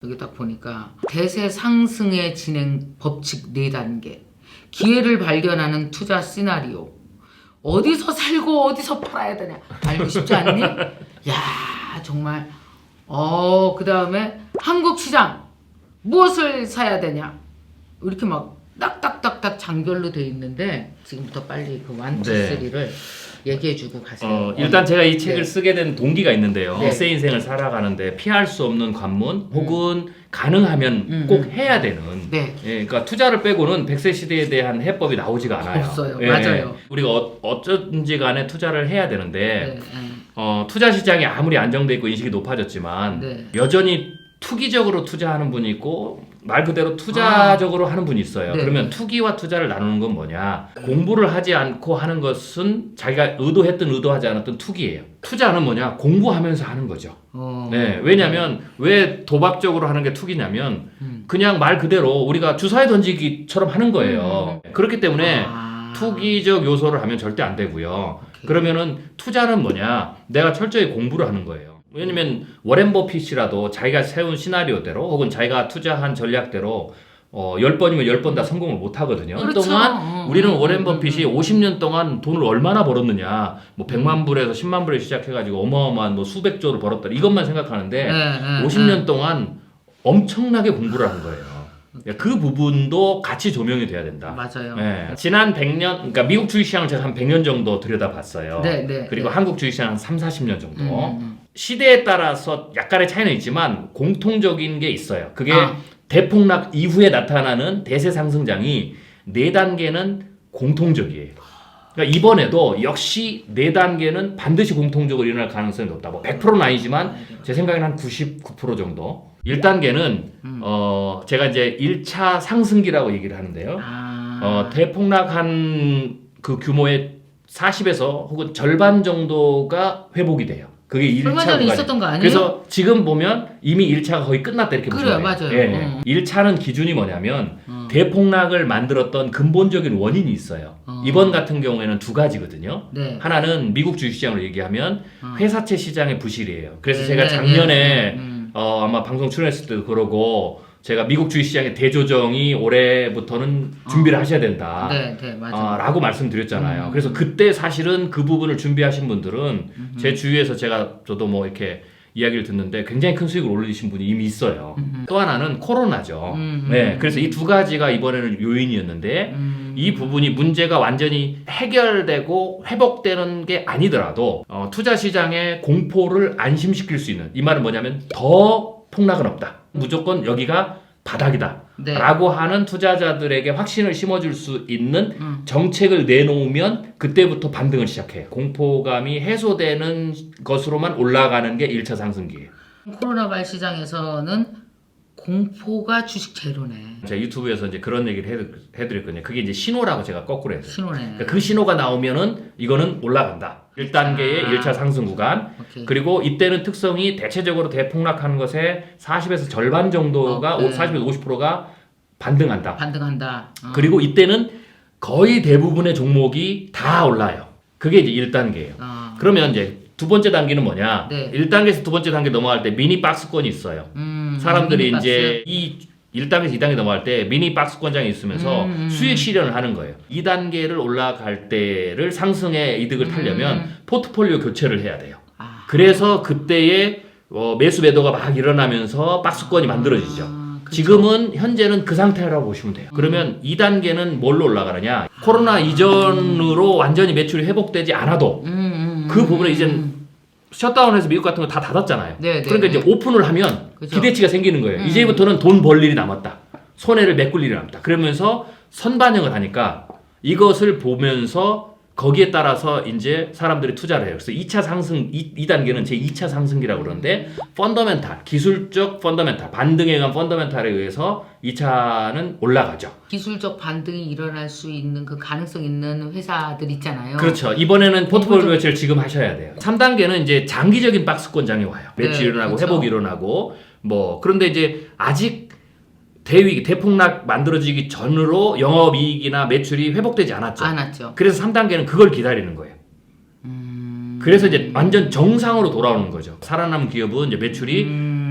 여기 딱 보니까 대세 상승의 진행 법칙 4단계, 기회를 발견하는 투자 시나리오, 어디서 살고 어디서 팔아야 되냐 알기 쉽지 않니? 야 정말 그 다음에 한국 시장 무엇을 사야 되냐 이렇게 막 딱딱딱딱 장별로 돼 있는데 지금부터 빨리 그 1, 2, 3를 얘기해주고 가세요. 일단 제가 이 책을 쓰게 된 동기가 있는데요. 네. 에세이 인생을 살아가는데 피할 수 없는 관문 혹은 가능하면 꼭 해야 되는 네. 예, 그러니까 투자를 빼고는 100세 시대에 대한 해법이 나오지가 않아요. 없어요. 예, 맞아요. 우리가 어쩐지 간에 투자를 해야 되는데 네. 투자 시장이 아무리 안정돼 있고 인식이 높아졌지만 네. 여전히 투기적으로 투자하는 분이 있고 말 그대로 투자적으로 하는 분이 있어요. 네. 그러면 투기와 투자를 나누는 건 뭐냐? 공부를 하지 않고 하는 것은 자기가 의도했든 의도하지 않았든 투기예요. 투자는 뭐냐? 공부하면서 하는 거죠. 네, 왜냐면 왜 도박적으로 하는 게 투기냐면 그냥 말 그대로 우리가 주사위 던지기처럼 하는 거예요. 그렇기 때문에 투기적 요소를 하면 절대 안 되고요. 오케이. 그러면은 투자는 뭐냐? 내가 철저히 공부를 하는 거예요. 왜냐면 워렌 버핏이라도 자기가 세운 시나리오대로 혹은 자기가 투자한 전략대로 10번이면 10번 다 성공을 못 하거든요. 그렇죠. 동안 우리는 워렌 버핏이 50년 동안 돈을 얼마나 벌었느냐, 뭐 100만 불에서 10만 불에 시작해가지고 어마어마한 뭐 수백조를 벌었다 이것만 생각하는데 50년 동안 엄청나게 공부를 한 거예요. 그 부분도 같이 조명이 돼야 된다. 맞아요. 네. 지난 100년, 그러니까 미국 주식시장을 제가 한 100년 정도 들여다봤어요. 네, 네, 그리고 네. 한국 주식시장 한 3, 40년 정도. 시대에 따라서 약간의 차이는 있지만 공통적인 게 있어요. 그게 대폭락 이후에 나타나는 대세 상승장이 4단계는 공통적이에요. 그러니까 이번에도 역시 4단계는 반드시 공통적으로 일어날 가능성이 높다. 뭐 100%는 아니지만 제 생각에는 한 99% 정도. 1단계는 제가 이제 1차 상승기라고 얘기를 하는데요. 대폭락한 그 규모의 40에서 혹은 절반 정도가 회복이 돼요. 그게 1차 얼마 전에 있었던 거 아니에요? 그래서 지금 보면 이미 1차가 거의 끝났다 이렇게 보시면 돼요. 맞아요. 예. 1차는 기준이 뭐냐면 대폭락을 만들었던 근본적인 원인이 있어요. 이번 같은 경우에는 2가지거든요. 네. 하나는 미국 주식시장으로 얘기하면 회사채 시장의 부실이에요. 그래서 네, 제가 네, 작년에 아마 방송 출연했을 때도 그러고 제가 미국 주식시장의 대조정이 올해부터는 준비를 하셔야 된다. 네, 네, 맞아요. 라고 말씀드렸잖아요. 그래서 그때 사실은 그 부분을 준비하신 분들은 제 주위에서 저도 뭐 이렇게 이야기를 듣는데 굉장히 큰 수익을 올리신 분이 이미 있어요. 또 하나는 코로나죠. 네, 그래서 이 2가지가 이번에는 요인이었는데 이 부분이 문제가 완전히 해결되고 회복되는 게 아니더라도 투자 시장의 공포를 안심시킬 수 있는, 이 말은 뭐냐면 더 폭락은 없다. 무조건 여기가 바닥이다. 네. 라고 하는 투자자들에게 확신을 심어줄 수 있는 정책을 내놓으면 그때부터 반등을 시작해요. 공포감이 해소되는 것으로만 올라가는 게 1차 상승기예요. 코로나 발 시장에서는 공포가 주식 제로네. 제가 유튜브에서 이제 그런 얘기를 해드렸거든요. 그게 이제 신호라고 제가 거꾸로 했어요. 신호네. 그러니까 그 신호가 나오면은 이거는 올라간다. 1단계의 1차 상승 구간. 오케이. 그리고 이때는 특성이 대체적으로 대폭락하는 것의 40에서 절반 정도가, 네. 40에서 50%가 반등한다. 반등한다. 그리고 이때는 거의 대부분의 종목이 다 올라요. 그게 이제 1단계예요. 그러면 이제 2번째 단계는 뭐냐? 네. 1단계에서 2번째 단계 넘어갈 때 미니 박스권이 있어요. 사람들이 미니 박스. 이제 이 1단계에서 2단계 넘어갈 때 미니 박스권장이 있으면서 수익 실현을 하는 거예요. 2단계를 올라갈 때를 상승의 이득을 타려면 포트폴리오 교체를 해야 돼요. 그래서 그때의 매수 매도가 막 일어나면서 박스권이 만들어지죠. 지금은 현재는 그 상태라고 보시면 돼요. 그러면 2단계는 뭘로 올라가느냐? 코로나 이전으로 완전히 매출이 회복되지 않아도 그 부분에 이제 셧다운해서 미국 같은 거 다 닫았잖아요. 네, 네, 그러니까 이제 오픈을 하면 그죠. 기대치가 생기는 거예요. 이제부터는 돈 벌 일이 남았다. 손해를 메꿀 일이 남았다. 그러면서 선반영을 하니까 이것을 보면서 거기에 따라서 이제 사람들이 투자를 해요. 그래서 2차 상승, 2단계는 제 2차 상승기라고 그러는데 펀더멘탈, 기술적 펀더멘탈, 반등에 의한 펀더멘탈에 의해서 2차는 올라가죠. 기술적 반등이 일어날 수 있는 그 가능성 있는 회사들 있잖아요. 그렇죠. 이번에는 포트폴리오 교체를 지금 하셔야 돼요. 3단계는 이제 장기적인 박스권장이 와요. 매출 네, 일어나고 그렇죠. 회복이 일어나고 그런데 이제 아직 대위기, 대폭락 만들어지기 전으로 영업이익이나 매출이 회복되지 않았죠. 그래서 3단계는 그걸 기다리는 거예요. 그래서 이제 완전 정상으로 돌아오는 거죠. 살아남은 기업은 이제 매출이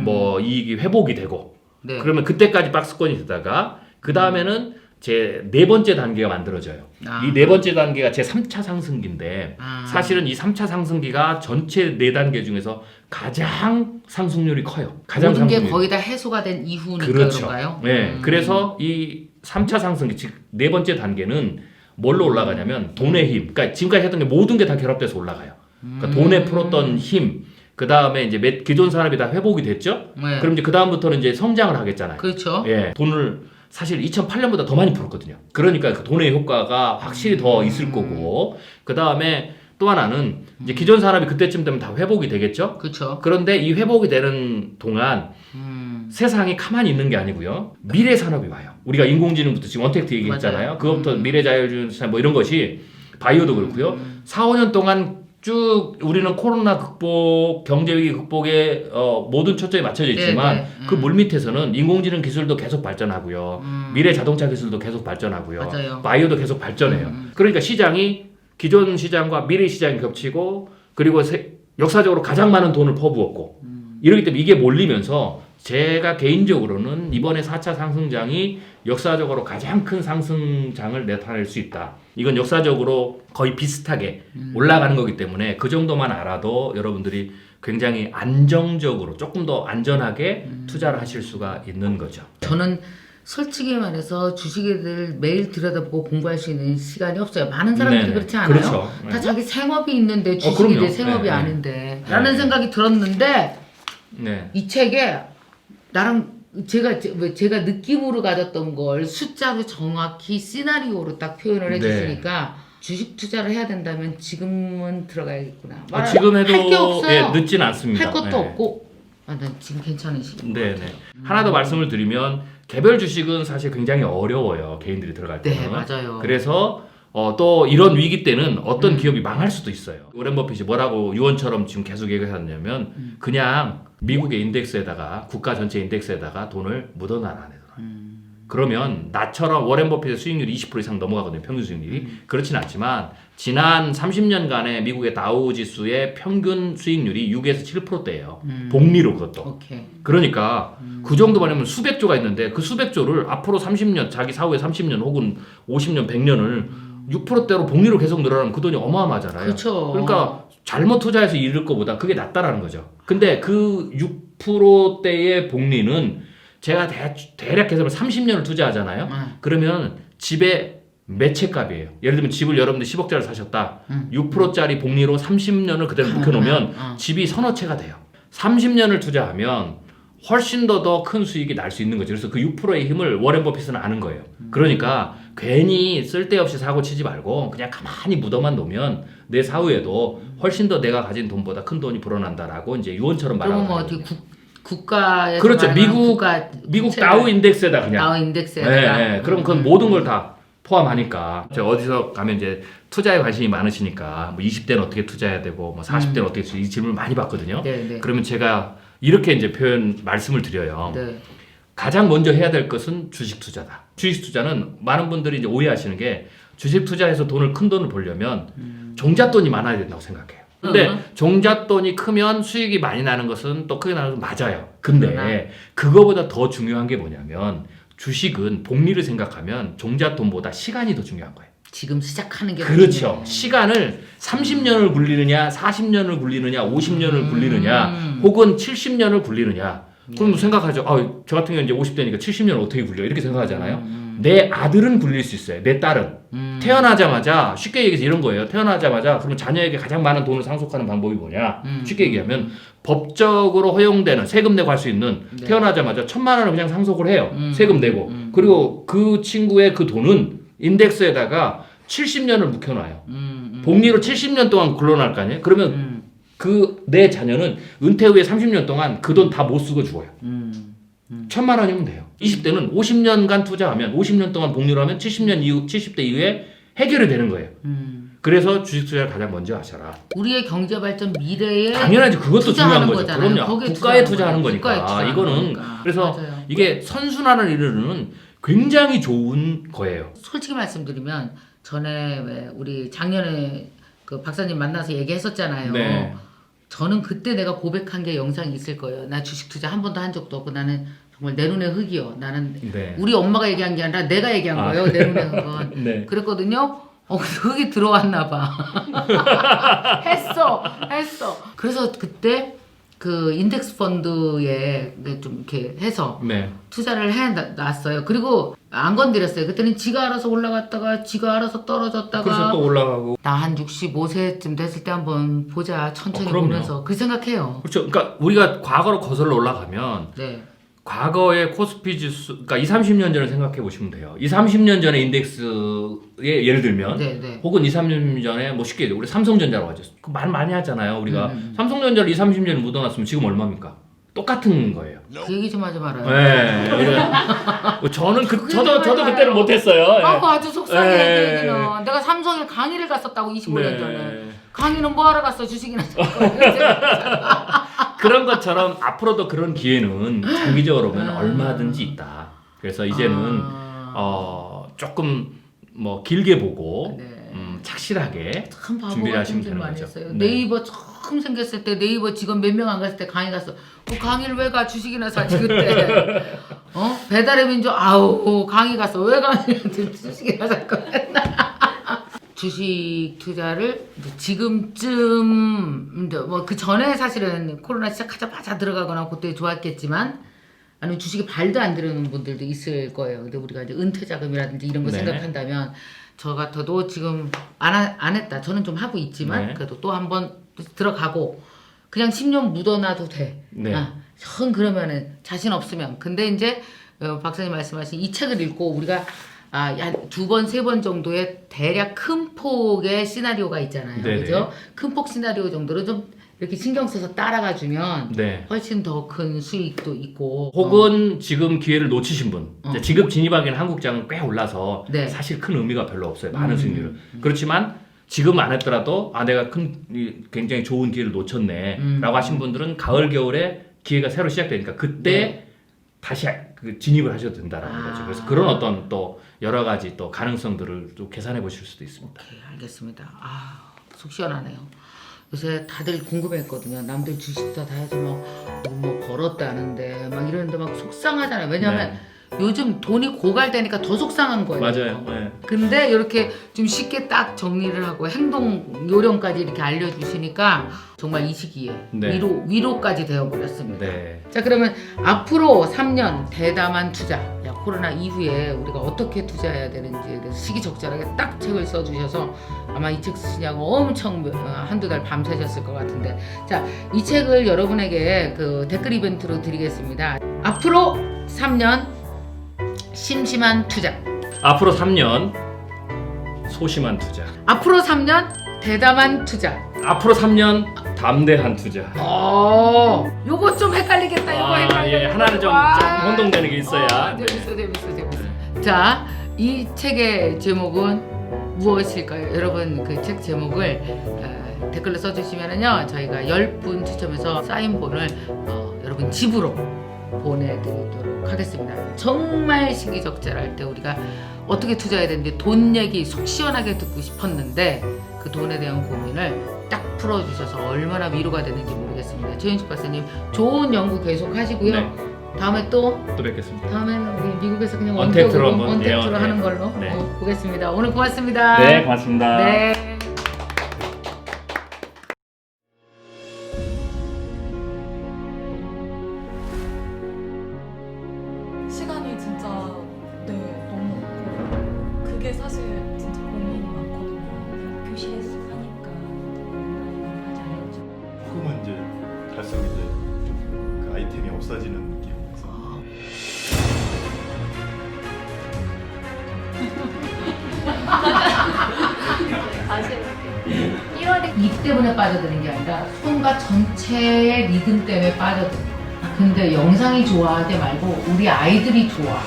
뭐 이익이 회복이 되고 네. 그러면 그때까지 박스권이 되다가 그 다음에는 제 네 번째 단계가 만들어져요. 이 네 번째 단계가 제 3차 상승기인데 사실은 이 3차 상승기가 전체 네 단계 중에서 가장 상승률이 커요. 가장 모든 게 상승률이. 거의 다 해소가 된 이후니까 그렇죠. 그런가요? 네. 그래서 이 3차 상승기 즉 네 번째 단계는 뭘로 올라가냐면 돈의 힘. 그러니까 지금까지 했던 게 모든 게 다 결합돼서 올라가요. 그러니까 돈에 풀었던 힘. 그 다음에 이제 기존 산업이 다 회복이 됐죠. 네. 그럼 이제 그 다음부터는 이제 성장을 하겠잖아요. 그렇죠. 예, 돈을 사실 2008년보다 더 많이 풀었거든요. 그러니까 그 돈의 효과가 확실히 더 있을 거고, 그 다음에 또 하나는 이제 기존 산업이 그때쯤 되면 다 회복이 되겠죠. 그렇죠. 그런데 이 회복이 되는 동안 세상이 가만히 있는 게 아니고요. 미래 산업이 와요. 우리가 인공지능부터 지금 언택트 얘기했잖아요. 맞아요. 그것부터 미래 자율주행 뭐 이런 것이 바이오도 그렇고요. 4, 5년 동안 쭉 우리는 코로나 극복, 경제위기 극복에 모든 초점이 맞춰져 있지만 네. 그 물밑에서는 인공지능 기술도 계속 발전하고요. 미래 자동차 기술도 계속 발전하고요. 맞아요. 바이오도 계속 발전해요. 그러니까 시장이 기존 시장과 미래 시장이 겹치고 그리고 역사적으로 가장 많은 돈을 퍼부었고 이러기 때문에 이게 몰리면서 제가 개인적으로는 이번에 4차 상승장이 역사적으로 가장 큰 상승장을 나타낼 수 있다. 이건 역사적으로 거의 비슷하게 올라가는 거기 때문에 그 정도만 알아도 여러분들이 굉장히 안정적으로 조금 더 안전하게 투자를 하실 수가 있는 거죠. 저는 솔직히 말해서 주식을 매일 들여다보고 공부할 수 있는 시간이 없어요. 많은 사람들이 네네. 그렇지 않아요? 그렇죠. 다 자기 생업이 있는데 주식이 그럼요. 내 생업이 네, 아닌데 네. 라는 생각이 들었는데 네. 이 책에 나랑 제가 느낌으로 가졌던 걸 숫자로 정확히 시나리오로 딱 표현을 네. 해주시니까 주식 투자를 해야 된다면 지금은 들어가야겠구나. 지금 해도 할 게 없어요. 예, 늦진 않습니다. 할 것도 네. 없고 난 지금 괜찮은 시기. 네네. 하나 더 말씀을 드리면 개별 주식은 사실 굉장히 어려워요. 개인들이 들어갈 때는. 네, 맞아요. 그래서 또 이런 위기 때는 어떤 기업이 망할 수도 있어요. 워렌 버핏이 뭐라고 유언처럼 지금 계속 얘기하냐면 그냥 미국의 인덱스에다가 국가 전체 인덱스에다가 돈을 묻어놔라. 그러면 나처럼 워렌 버핏의 수익률이 20% 이상 넘어가거든요. 평균 수익률이. 그렇진 않지만 지난 30년간의 미국의 다우 지수의 평균 수익률이 6에서 7%대예요. 복리로 그것도. 오케이. 그러니까 그 정도 말하면 수백 조가 있는데 그 수백 조를 앞으로 30년 자기 사후에 30년 혹은 50년 100년을 6%대로 복리로 계속 늘어나면 그 돈이 어마어마하잖아요. 그렇죠. 그러니까 잘못 투자해서 잃을 것보다 그게 낫다라는 거죠. 근데 그 6%대의 복리는 제가 대략 계산을 30년을 투자하잖아요. 그러면 집에 매채값이에요. 예를 들면 집을 여러분들 10억짜리 사셨다. 6%짜리 복리로 30년을 그대로 묵혀놓으면 집이 서너 채가 돼요. 30년을 투자하면 훨씬 더 큰 수익이 날 수 있는 거죠. 그래서 그 6%의 힘을 워렌 버핏은 아는 거예요. 그러니까 괜히 쓸데없이 사고 치지 말고 그냥 가만히 묻어만 놓으면 내 사후에도 훨씬 더 내가 가진 돈보다 큰 돈이 불어난다라고 이제 유언처럼 말하는 그러면 뭐 거예요. 어떻게 국가에서 그렇죠. 말하는 미국 다우 인덱스에다 그냥. 다우 인덱스에다가. 네. 그럼 그건 모든 걸 다 포함하니까. 제가 어디서 가면 이제 투자에 관심이 많으시니까 뭐 20대는 어떻게 투자해야 되고 뭐 40대는 어떻게 이 질문을 많이 받거든요. 네. 그러면 제가 이렇게 이제 말씀을 드려요. 네. 가장 먼저 해야 될 것은 주식 투자다. 주식 투자는 많은 분들이 이제 오해하시는 게 주식 투자해서 큰 돈을 벌려면 종잣돈이 많아야 된다고 생각해요. 근데 종잣돈이 크면 수익이 많이 나는 것은 또 크게 나는 것은 맞아요. 근데 그거보다 더 중요한 게 뭐냐면 주식은 복리를 생각하면 종잣돈보다 시간이 더 중요한 거예요. 지금 시작하는 게 그렇죠. 중요해요. 시간을 30년을 굴리느냐, 40년을 굴리느냐, 50년을 굴리느냐, 혹은 70년을 굴리느냐. 그럼 생각하죠. 저 같은 경우는 이제 50대니까 70년을 어떻게 굴려? 이렇게 생각하잖아요. 내 아들은 굴릴 수 있어요. 내 딸은. 태어나자마자, 쉽게 얘기해서 이런 거예요. 태어나자마자, 그러면 자녀에게 가장 많은 돈을 상속하는 방법이 뭐냐? 쉽게 얘기하면, 법적으로 허용되는, 세금 내고 할 수 있는, 태어나자마자 1,000만 원을 그냥 상속을 해요. 세금 내고. 그리고 그 친구의 그 돈은 인덱스에다가 70년을 묵혀놔요. 복리로 70년 동안 굴러날 거 아니에요? 그러면 내 자녀는 은퇴 후에 30년 동안 그 돈 다 못 쓰고 죽어요. 1,000만 원이면 돼요. 20대는 50년간 투자하면 50년 동안 복리로 하면 70대 이후에 해결이 되는 거예요. 그래서 주식 투자를 가장 먼저 하셔라. 우리의 경제 발전 미래에 당연하지. 그것도 중요한 거죠. 거잖아요. 그럼요. 거기에 국가에 투자하는 국가에 거니까. 투자하는 이거는 거니까. 그래서 맞아요. 이게 선순환을 이루는 굉장히 좋은 거예요. 솔직히 말씀드리면 전에 왜 우리 작년에 그 박사님 만나서 얘기했었잖아요. 네. 저는 그때 내가 고백한 게 영상이 있을 거예요. 나 주식 투자 한 번도 한 적도 없고 나는 정말 내 눈에 흙이요. 나는 네. 우리 엄마가 얘기한 게 아니라 내가 얘기한 거예요. 내 눈에 흙은. 네. 그랬거든요. 흙이 들어왔나 봐. 했어. 그래서 그때 그 인덱스 펀드에 좀 이렇게 해서 네. 투자를 해놨어요. 그리고 안 건드렸어요. 그때는 지가 알아서 올라갔다가 지가 알아서 떨어졌다가 그래서 또 올라가고. 나 한 65세쯤 됐을 때 한번 보자. 천천히 그럼요. 보면서 그 생각해요. 그렇죠. 그러니까 우리가 과거로 거슬러 올라가면 네. 과거의 코스피 지수, 그러니까 20, 30년 전을 생각해 보시면 돼요. 20, 30년 전에 인덱스에 예를 들면, 네. 혹은 20, 30년 전에 뭐 쉽게 우리 삼성전자라고 하죠. 그 말 많이 하잖아요. 우리가 삼성전자를 20, 30년 묻어놨으면 지금 얼마입니까? 똑같은 거예요. 그 얘기 좀 하지 말아요. 네. 저는 저도 그때는 못했어요. 아주 속상해. 그 네. 얘기는. 내가 삼성에 강의를 갔었다고 25년 네. 전에. 강의는 뭐 하러 갔어? 주식이나 살 그런 것처럼 앞으로도 그런 기회는 장기적으로 보면 얼마든지 있다. 그래서 이제는 조금 뭐 길게 보고 네. 착실하게 참 바보 준비를 같은 하시면 일 되는 많이 거죠. 했어요. 네. 네이버 처음 생겼을 때 네이버 직원 몇 명 안 갔을 때 강의 갔어. 그 강의를 왜 가? 주식이나 사지 그때. 배달의 민족 아우 강의 갔어. 왜 강의 주식이나 살 거야. 주식 투자를 지금쯤 뭐 그 전에 사실은 코로나 시작하자마자 들어가거나 그때 좋았겠지만 아니면 주식에 발도 안 들여놓은 분들도 있을 거예요. 근데 우리가 이제 은퇴 자금이라든지 이런 거 네. 생각한다면 저 같아도 지금 안 했다. 저는 좀 하고 있지만 네. 그래도 또 한번 들어가고 그냥 10년 묻어놔도 돼. 네. 형 그러면은 자신 없으면. 근데 이제 박사님 말씀하신 이 책을 읽고 우리가 한 2번, 3번 정도의 대략 큰 폭의 시나리오가 있잖아요. 네네. 그죠? 큰 폭 시나리오 정도로 좀 이렇게 신경 써서 따라가 주면 네. 훨씬 더 큰 수익도 있고 혹은 지금 기회를 놓치신 분, 어. 지금 진입하기는 한국장은 꽤 올라서 네. 사실 큰 의미가 별로 없어요. 많은 수익률은. 그렇지만 지금 안 했더라도 내가 굉장히 좋은 기회를 놓쳤네 라고 하신 분들은 가을 겨울에 기회가 새로 시작되니까 그때 네. 다시 그 진입을 하셔도 된다라는 거죠. 그래서 그런 어떤 또 여러 가지 또 가능성들을 또 계산해 보실 수도 있습니다. 오케이, 알겠습니다. 속 시원하네요. 요새 다들 궁금했거든요. 남들 주식사 다 해서 뭐 벌었다는데 막 이러는데 막 속상하잖아요. 왜냐하면 요즘 돈이 고갈되니까 더 속상한 거예요. 맞아요. 네. 근데 이렇게 좀 쉽게 딱 정리를 하고 행동 요령까지 이렇게 알려주시니까 정말 이 시기에 네. 위로까지 되어버렸습니다. 네. 자 그러면 앞으로 3년 대담한 투자, 코로나 이후에 우리가 어떻게 투자해야 되는지에 대해서 시기적절하게 딱 책을 써주셔서 아마 이 책 쓰시냐고 엄청 한두 달 밤새셨을 것 같은데 자 이 책을 여러분에게 그 댓글 이벤트로 드리겠습니다. 앞으로 3년 심심한 투자, 앞으로 3년 소심한 투자, 앞으로 3년 대담한 투자, 앞으로 3년 담대한 투자. 요거 좀 헷갈리겠다. 요거 헷갈리겠다. 예, 하나는 좀 혼동되는 게 있어야. 재밌어. 자, 이 책의 제목은 무엇일까요? 여러분 그 책 제목을 댓글로 써주시면은요 저희가 10분 추첨해서 사인본을 여러분 집으로 보내드리도록 하겠습니다. 정말 시기적절할 때 우리가 어떻게 투자해야 되는지 돈 얘기 속 시원하게 듣고 싶었는데 그 돈에 대한 고민을 딱 풀어주셔서 얼마나 위로가 되는지 모르겠습니다. 최윤식 박사님 좋은 연구 계속 하시고요. 네. 다음에 또 뵙겠습니다. 다음에는 우리 미국에서 그냥 언택트로 원격으로 한번, 언택트로 네. 하는 걸로 네. 보겠습니다. 오늘 고맙습니다. 네, 고맙습니다. 네. 시간이 진짜 너무 없고 그게 사실 진짜 고민이 많거든요. 교실에서 하니까 하지 않았죠. 조금은 이제 갈수록 이제 좀 그 아이템이 없어지는 느낌이라서 이 때문에 빠져드는 게 아니라 손과 전체의 리듬 때문에 빠져드는. 근데 영상이 좋아하지 말고 우리 아이들이 좋아.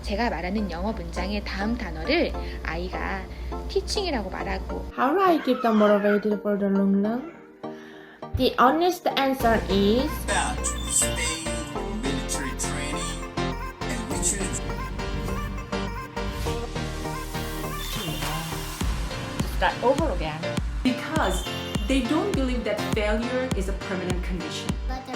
제가 말하는 영어 문장의 다음 단어를 아이가 teaching이라고 말하고 How do I keep them motivated for the long run? The honest answer is Spain, military training, and we choose start over again. Because they don't believe that failure is a permanent condition. 맞아.